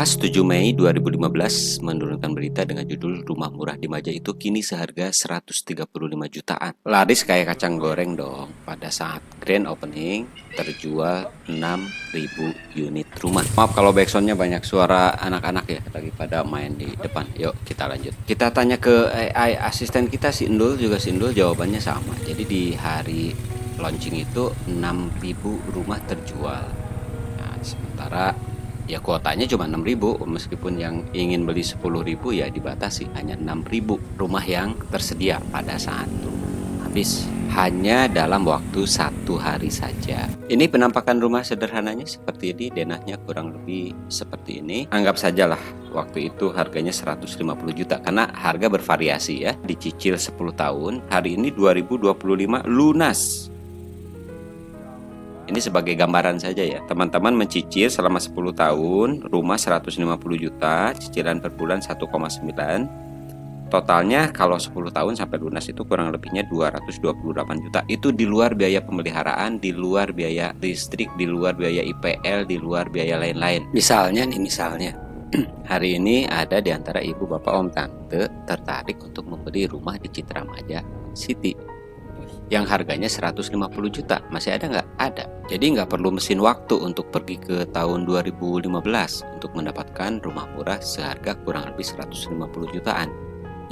Kompas 7 Mei 2015 menurunkan berita dengan judul Rumah Murah di Maja itu kini seharga 135 jutaan. Laris kayak kacang goreng dong. Pada saat grand opening terjual 6.000 unit rumah. Maaf kalau backsoundnya banyak suara anak-anak ya lagi pada main di depan. Yuk kita lanjut. Kita tanya ke AI asisten kita si Indul, juga si Indul jawabannya sama. Jadi di hari launching itu 6.000 rumah terjual. Nah, sementara ya kuotanya cuma 6.000, meskipun yang ingin beli 10.000 ya dibatasi hanya 6.000 rumah yang tersedia pada saat itu habis hanya dalam waktu 1 hari saja. Ini penampakan rumah sederhananya seperti ini, denahnya kurang lebih seperti ini. Anggap sajalah waktu itu harganya 150 juta karena harga bervariasi ya, dicicil 10 tahun. Hari ini 2025 lunas. Ini sebagai gambaran saja ya. Teman-teman mencicil selama 10 tahun, rumah 150 juta, cicilan per bulan 1,9. Totalnya kalau 10 tahun sampai lunas itu kurang lebihnya 228 juta. Itu di luar biaya pemeliharaan, di luar biaya listrik, di luar biaya IPL, di luar biaya lain-lain. Misalnya hari ini ada di antara ibu, bapak, om, tante tertarik untuk membeli rumah di Citra Maja City yang harganya 150 juta. Masih ada nggak? Ada. Jadi nggak perlu mesin waktu untuk pergi ke tahun 2015 untuk mendapatkan rumah murah seharga kurang lebih 150 jutaan.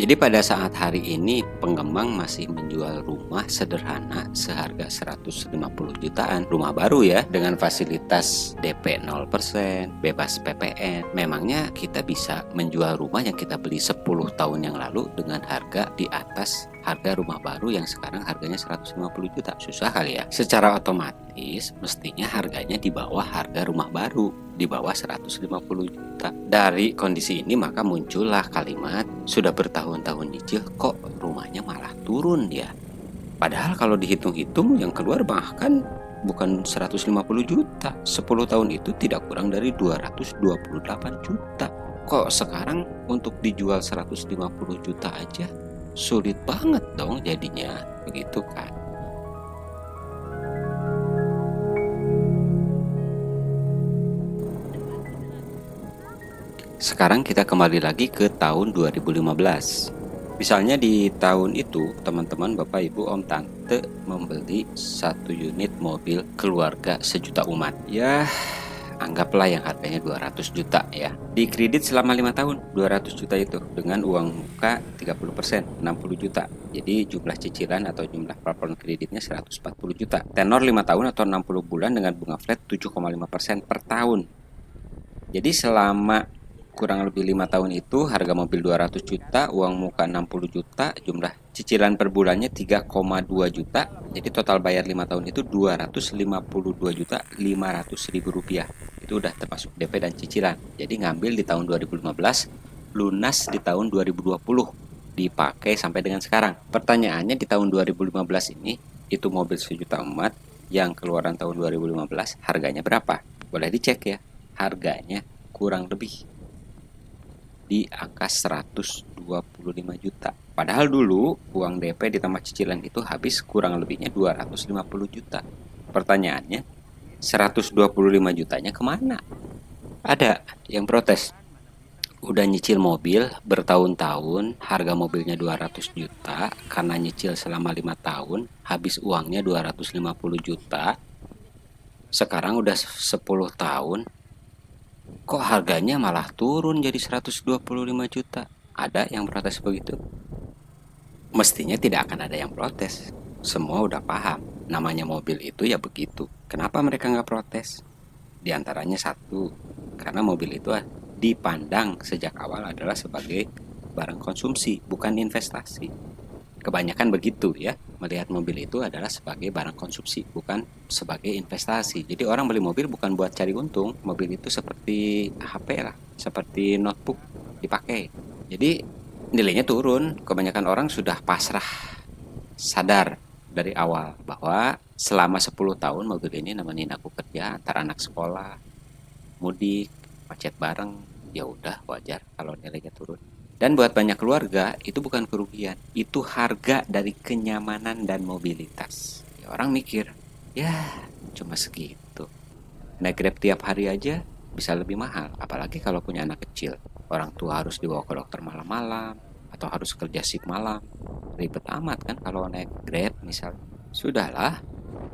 Jadi pada saat hari ini pengembang masih menjual rumah sederhana seharga 150 jutaan. Rumah baru ya, dengan fasilitas DP 0%, bebas PPN. Memangnya kita bisa menjual rumah yang kita beli 10 tahun yang lalu dengan harga di atas harga rumah baru yang sekarang harganya 150 juta. Susah kali ya. Secara otomatis mestinya harganya di bawah harga rumah baru, di bawah 150 juta. Dari kondisi ini maka muncullah kalimat, sudah bertahun-tahun nyicil kok rumahnya malah turun ya. Padahal kalau dihitung-hitung yang keluar bahkan bukan 150 juta. 10 tahun itu tidak kurang dari 228 juta. Kok sekarang untuk dijual 150 juta aja sulit banget dong jadinya, begitu kan? Sekarang kita kembali lagi ke tahun 2015. Misalnya di tahun itu teman-teman, bapak, ibu, om, tante membeli 1 unit mobil keluarga sejuta umat. Ya, anggaplah yang harganya 200 juta ya. Dikredit selama 5 tahun 200 juta itu dengan uang muka 30%, 60 juta. Jadi jumlah cicilan atau jumlah plafon kreditnya 140 juta. Tenor 5 tahun atau 60 bulan dengan bunga flat 7,5% per tahun. Jadi selama kurang lebih 5 tahun itu harga mobil 200 juta, uang muka 60 juta, jumlah cicilan per bulannya 3,2 juta. Jadi total bayar 5 tahun itu 252 juta 500 ribu rupiah. Itu udah termasuk DP dan cicilan. Jadi ngambil di tahun 2015, lunas di tahun 2020, dipakai sampai dengan sekarang. Pertanyaannya di tahun 2015 ini, itu mobil sejuta emat yang keluaran tahun 2015 harganya berapa? Boleh dicek ya. Harganya kurang lebih di angka 125 juta. Padahal dulu uang DP ditambah cicilan itu habis kurang lebihnya 250 juta. Pertanyaannya, 125 jutanya kemana? Ada yang protes. Udah nyicil mobil bertahun-tahun, harga mobilnya 200 juta, karena nyicil selama 5 tahun, habis uangnya 250 juta. Sekarang udah 10 tahun, kok harganya malah turun jadi 125 juta? Ada yang protes begitu? Mestinya tidak akan ada yang protes. Semua udah paham, namanya mobil itu ya begitu. Kenapa mereka nggak protes? Di antaranya satu, karena mobil itu dipandang sejak awal adalah sebagai barang konsumsi, bukan investasi. Kebanyakan begitu ya, melihat mobil itu adalah sebagai barang konsumsi, bukan sebagai investasi. Jadi orang beli mobil bukan buat cari untung. Mobil itu seperti HP lah, seperti notebook dipakai. Jadi nilainya turun. Kebanyakan orang sudah pasrah, sadar dari awal bahwa selama 10 tahun mobil ini nemenin aku kerja, antar anak sekolah, mudik, macet bareng, ya udah wajar kalau nilainya turun. Dan buat banyak keluarga itu bukan kerugian, itu harga dari kenyamanan dan mobilitas. Ya, orang mikir, ya cuma segitu. Naik Grab tiap hari aja bisa lebih mahal. Apalagi kalau punya anak kecil. Orang tua harus dibawa ke dokter malam-malam atau harus kerja shift malam. Ribet amat kan kalau naik Grab misal. Sudahlah,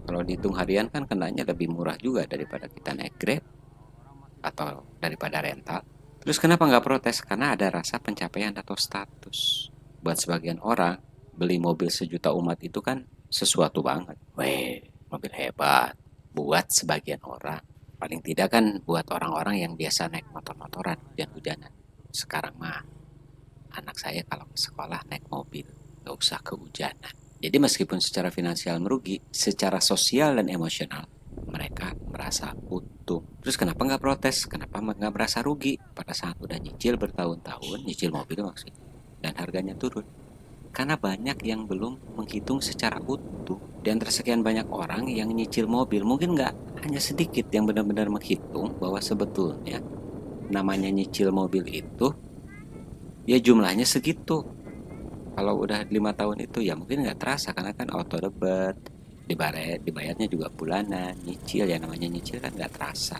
kalau dihitung harian kan kenanya lebih murah juga daripada kita naik Grab atau daripada rental. Terus kenapa nggak protes? Karena ada rasa pencapaian atau status. Buat sebagian orang, beli mobil sejuta umat itu kan sesuatu banget. Weh, mobil hebat. Buat sebagian orang. Paling tidak kan buat orang-orang yang biasa naik motor-motoran, hujan-hujanan. Sekarang mah, anak saya kalau ke sekolah naik mobil, nggak usah kehujanan. Jadi meskipun secara finansial merugi, secara sosial dan emosional, mereka merasa untung. Terus kenapa nggak protes? Kenapa nggak merasa rugi pada saat udah nyicil bertahun-tahun, nyicil mobil maksudnya, dan harganya turun? Karena banyak yang belum menghitung secara utuh. Di antara sekian banyak orang yang nyicil mobil, mungkin nggak hanya sedikit yang benar-benar menghitung bahwa sebetulnya namanya nyicil mobil itu ya jumlahnya segitu. Kalau udah 5 tahun itu ya mungkin nggak terasa karena kan auto debit, dibayarnya juga bulanan, nyicil ya namanya nyicil kan nggak terasa.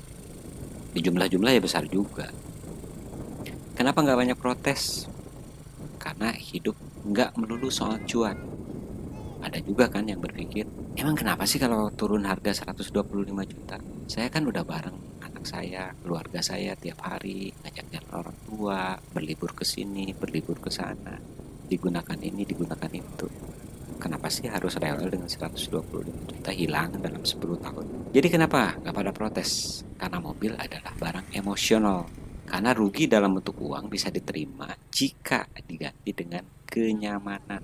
Di jumlah-jumlah ya besar juga. Kenapa nggak banyak protes? Karena hidup nggak melulu soal cuan. Ada juga kan yang berpikir, emang kenapa sih kalau turun harga 125 juta? Saya kan udah bareng anak saya, keluarga saya tiap hari, ngajak-ngajak orang tua, berlibur ke sini, berlibur ke sana, digunakan ini, digunakan itu. Kenapa sih harus rela dengan 125 juta hilang dalam 10 tahun? Jadi kenapa nggak pada protes? Karena mobil adalah barang emosional. Karena rugi dalam bentuk uang bisa diterima jika diganti dengan kenyamanan,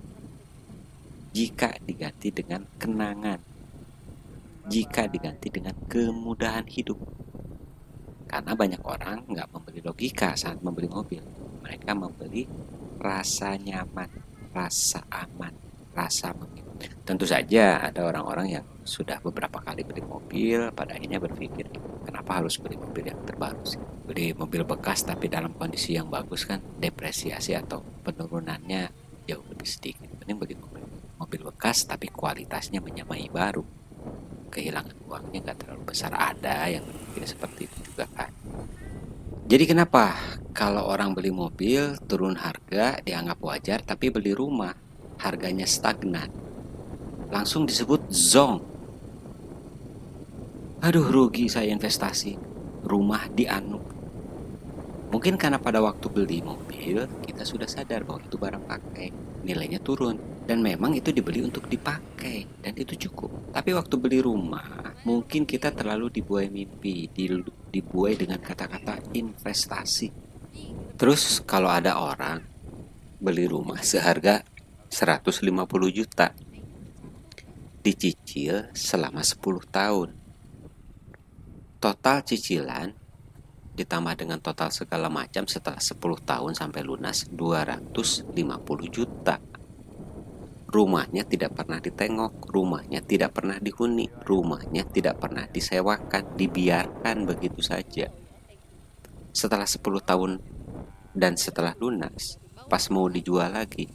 jika diganti dengan kenangan, jika diganti dengan kemudahan hidup. Karena banyak orang nggak membeli logika saat membeli mobil. Mereka membeli rasa nyaman, rasa aman, rasa memiliki. Tentu saja ada orang-orang yang sudah beberapa kali beli mobil, pada akhirnya berpikir, kenapa harus beli mobil yang terbaru sih? Beli mobil bekas tapi dalam kondisi yang bagus kan depresiasi atau penurunannya jauh lebih sedikit. Mending beli mobil bekas tapi kualitasnya menyamai baru. Kehilangan uangnya nggak terlalu besar. Ada yang berpikir seperti itu juga kan. Jadi kenapa kalau orang beli mobil turun harga dianggap wajar, tapi beli rumah harganya stagnan langsung disebut zonk? Aduh, rugi saya investasi, rumah dianuk. Mungkin karena pada waktu beli mobil kita sudah sadar bahwa itu barang pakai, nilainya turun, dan memang itu dibeli untuk dipakai dan itu cukup. Tapi waktu beli rumah mungkin kita terlalu dibuai mimpi, dibuai dengan kata-kata investasi. Terus kalau ada orang beli rumah seharga 150 juta, dicicil selama 10 tahun. Total cicilan ditambah dengan total segala macam setelah 10 tahun sampai lunas 250 juta. Rumahnya tidak pernah ditengok, rumahnya tidak pernah dihuni, rumahnya tidak pernah disewakan, dibiarkan begitu saja. Setelah 10 tahun dan setelah lunas, pas mau dijual lagi,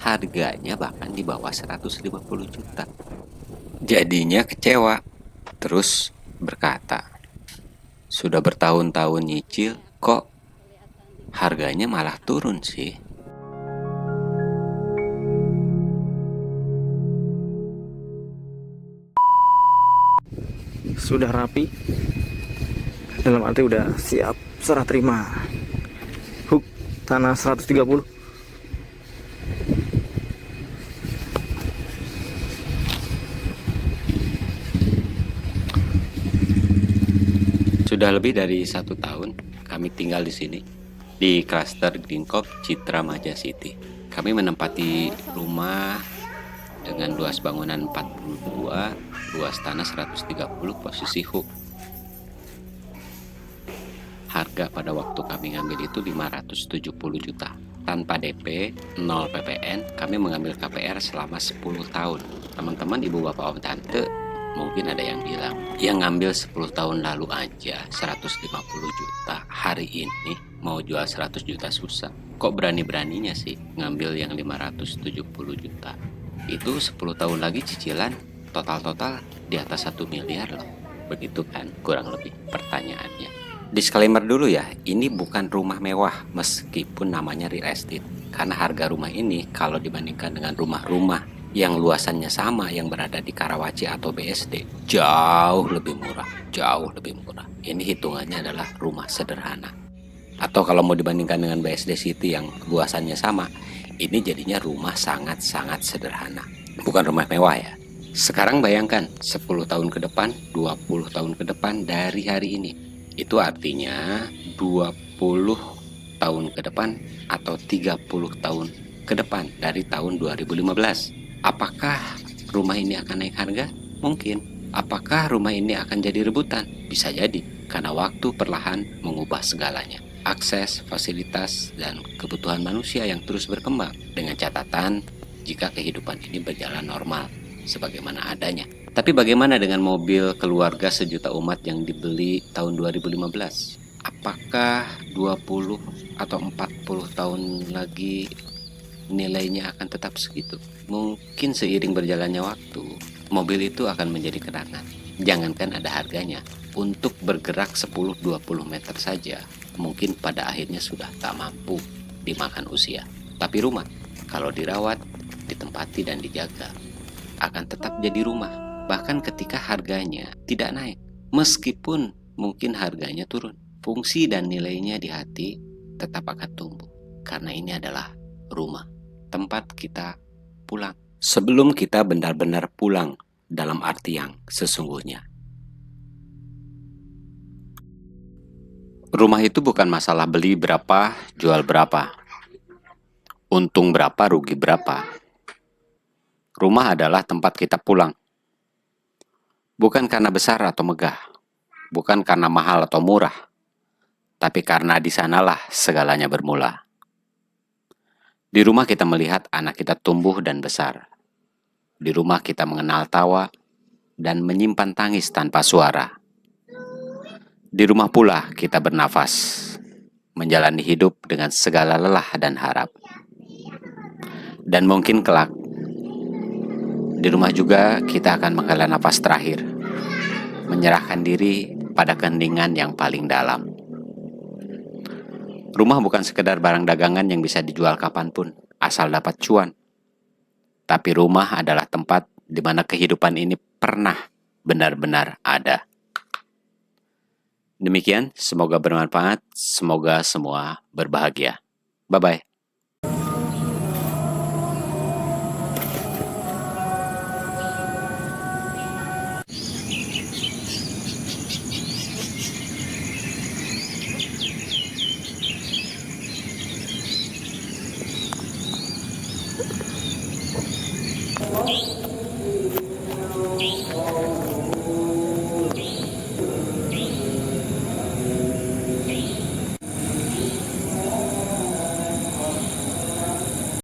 harganya bahkan di bawah 150 juta. Jadinya kecewa, terus berkata, sudah bertahun-tahun nyicil, kok harganya malah turun sih? Sudah rapi, dalam arti udah siap serah terima. Hook tanah 130. Sudah lebih dari 1 tahun kami tinggal di sini, di klaster Greencop Citra Maja City. Kami menempati rumah dengan luas bangunan 42, luas tanah 130, posisi hook. Harga pada waktu kami ngambil itu 570 juta. Tanpa DP, 0 PPN, kami mengambil KPR selama 10 tahun. Teman-teman, ibu bapak om tante, mungkin ada yang bilang, yang ngambil 10 tahun lalu aja 150 juta, hari ini mau jual 100 juta susah. Kok berani-beraninya sih ngambil yang 570 juta? Itu 10 tahun lagi cicilan total di atas 1 miliar loh. Begitu kan kurang lebih pertanyaannya. Disclaimer dulu ya, ini bukan rumah mewah meskipun namanya real estate. Karena harga rumah ini kalau dibandingkan dengan rumah-rumah yang luasannya sama yang berada di Karawaci atau BSD, jauh lebih murah, jauh lebih murah. Ini hitungannya adalah rumah sederhana. Atau kalau mau dibandingkan dengan BSD City yang luasannya sama, ini jadinya rumah sangat-sangat sederhana. Bukan rumah mewah ya. Sekarang bayangkan 10 tahun ke depan, 20 tahun ke depan dari hari ini. Itu artinya 20 tahun ke depan atau 30 tahun ke depan dari tahun 2015. Apakah rumah ini akan naik harga? Mungkin. Apakah rumah ini akan jadi rebutan? Bisa jadi, karena waktu perlahan mengubah segalanya. Akses, fasilitas, dan kebutuhan manusia yang terus berkembang dengan catatan jika kehidupan ini berjalan normal sebagaimana adanya. Tapi bagaimana dengan mobil keluarga sejuta umat yang dibeli tahun 2015? Apakah 20 atau 40 tahun lagi nilainya akan tetap segitu? Mungkin seiring berjalannya waktu, mobil itu akan menjadi kenangan. Jangankan ada harganya, untuk bergerak 10-20 meter saja, mungkin pada akhirnya sudah tak mampu dimakan usia. Tapi rumah, kalau dirawat, ditempati dan dijaga, akan tetap jadi rumah. Bahkan ketika harganya tidak naik, meskipun mungkin harganya turun, fungsi dan nilainya di hati tetap akan tumbuh. Karena ini adalah rumah, tempat kita pulang. Sebelum kita benar-benar pulang dalam arti yang sesungguhnya. Rumah itu bukan masalah beli berapa, jual berapa, untung berapa, rugi berapa. Rumah adalah tempat kita pulang. Bukan karena besar atau megah, bukan karena mahal atau murah, tapi karena di sanalah segalanya bermula. Di rumah kita melihat anak kita tumbuh dan besar. Di rumah kita mengenal tawa dan menyimpan tangis tanpa suara. Di rumah pula kita bernafas, menjalani hidup dengan segala lelah dan harap. Dan mungkin kelak, di rumah juga kita akan menghela nafas terakhir, menyerahkan diri pada keheningan yang paling dalam. Rumah bukan sekedar barang dagangan yang bisa dijual kapanpun, asal dapat cuan. Tapi rumah adalah tempat di mana kehidupan ini pernah benar-benar ada. Demikian, semoga bermanfaat, semoga semua berbahagia. Bye-bye.